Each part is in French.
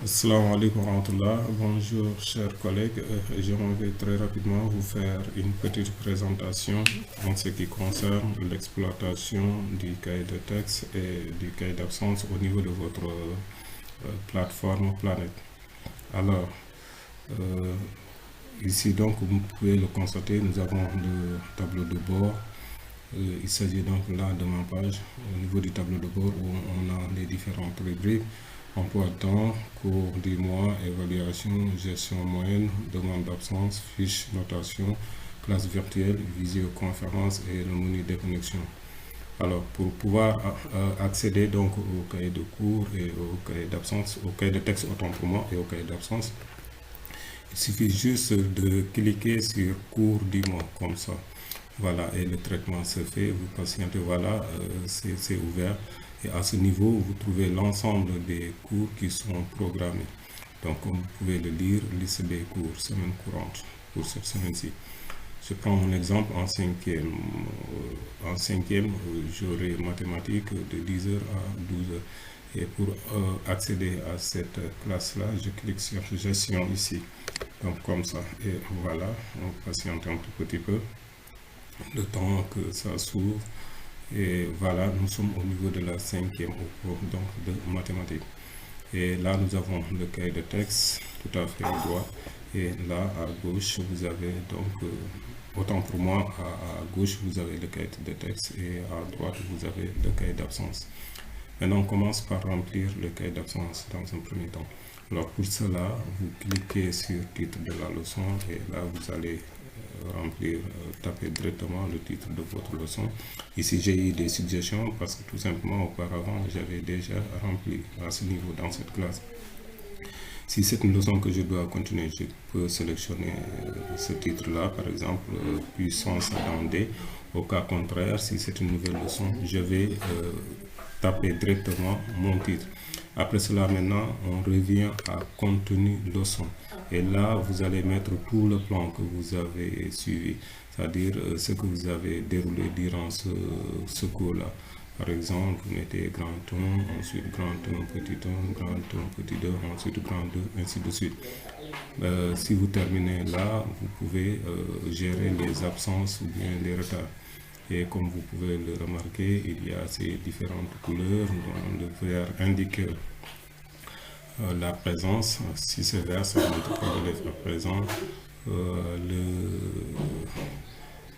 Assalamu alaikum wa rahmatullah. Bonjour chers collègues. J'aimerais très rapidement vous faire une petite présentation en ce qui concerne l'exploitation du cahier de texte et du cahier d'absence au niveau de votre plateforme Planet. Alors, ici donc, vous pouvez le constater, nous avons le tableau de bord. Il s'agit donc là de ma page au niveau du tableau de bord où on a les différentes rubriques. Emploi de temps, cours du mois, évaluation, gestion moyenne, demande d'absence, fiche, notation, classe virtuelle, visioconférence et le menu déconnexion. Alors, pour pouvoir accéder donc au cahier de cours et au cahier d'absence, au cahier de texte autant pour moi et au cahier d'absence, il suffit juste de cliquer sur cours du mois comme ça. Voilà, et le traitement se fait, vous patientez, voilà, c'est ouvert. Et à ce niveau, vous trouvez l'ensemble des cours qui sont programmés. Donc, comme vous pouvez le lire, liste des cours, semaine courante, pour cette semaine-ci. Je prends mon exemple en cinquième. En cinquième, j'aurai mathématiques de 10h à 12h. Et pour accéder à cette classe-là, je clique sur gestion ici. Donc, comme ça. Et voilà, on patiente un tout petit peu. Le temps que ça s'ouvre. Et voilà, nous sommes au niveau de la cinquième cours donc de mathématiques. Et là, nous avons le cahier de texte tout à fait droit. Et là, à gauche, vous avez donc, autant pour moi, à gauche, vous avez le cahier de texte et à droite, vous avez le cahier d'absence. Maintenant, on commence par remplir le cahier d'absence dans un premier temps. Alors, pour cela, vous cliquez sur titre de la leçon et là, vous allez remplir, taper directement le titre de votre leçon. Ici, j'ai eu des suggestions parce que tout simplement, auparavant, j'avais déjà rempli à ce niveau dans cette classe. Si c'est une leçon que je dois continuer, je peux sélectionner ce titre-là, par exemple, puissance dans D. Au cas contraire, si c'est une nouvelle leçon, je vais taper directement mon titre. Après cela, maintenant, on revient à contenu leçon. Et là, vous allez mettre tout le plan que vous avez suivi, c'est-à-dire ce que vous avez déroulé durant ce cours-là. Par exemple, vous mettez grand 1, ensuite grand 1, petit 1, grand 1, petit 2, ensuite grand 2, ainsi de suite. Si vous terminez là, vous pouvez gérer les absences ou bien les retards. Et comme vous pouvez le remarquer, il y a ces différentes couleurs dont le vert indique la présence. Si c'est vert, ça montre que l'élève est présent. Le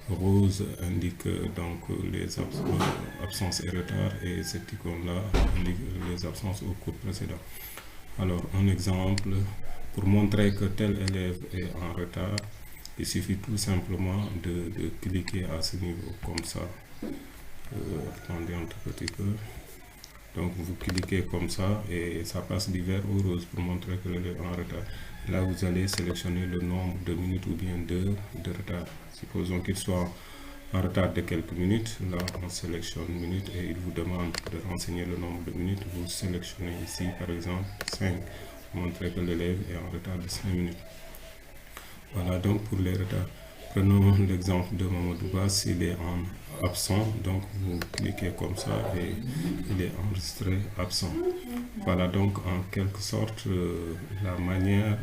rose indique donc les absences et retards et cette icône-là indique les absences au cours précédent. Alors, un exemple, pour montrer que tel élève est en retard, il suffit tout simplement de cliquer à ce niveau, comme ça. Attendez un tout petit peu. Donc, vous cliquez comme ça et ça passe du vert au rose pour montrer que l'élève est en retard. Là, vous allez sélectionner le nombre de minutes ou bien d'heures de retard. Supposons qu'il soit en retard de quelques minutes. Là, on sélectionne minutes et il vous demande de renseigner le nombre de minutes. Vous sélectionnez ici, par exemple, 5. Pour montrer que l'élève est en retard de 5 minutes. Voilà donc pour les retards. Prenons l'exemple de Mamadou Bass, il est en absent, donc vous cliquez comme ça et il est enregistré absent. Voilà donc en quelque sorte la manière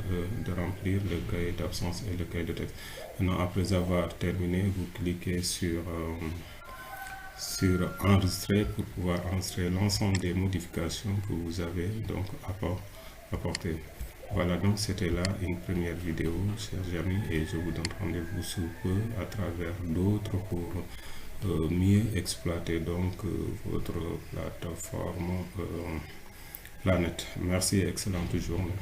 de remplir le cahier d'absence et le cahier de texte. Maintenant, après avoir terminé, vous cliquez sur enregistrer pour pouvoir enregistrer l'ensemble des modifications que vous avez donc apportées. Voilà, donc c'était là une première vidéo, chers amis, et je vous donne rendez-vous sous peu à travers d'autres pour mieux exploiter donc votre plateforme Planet. Merci et excellente journée.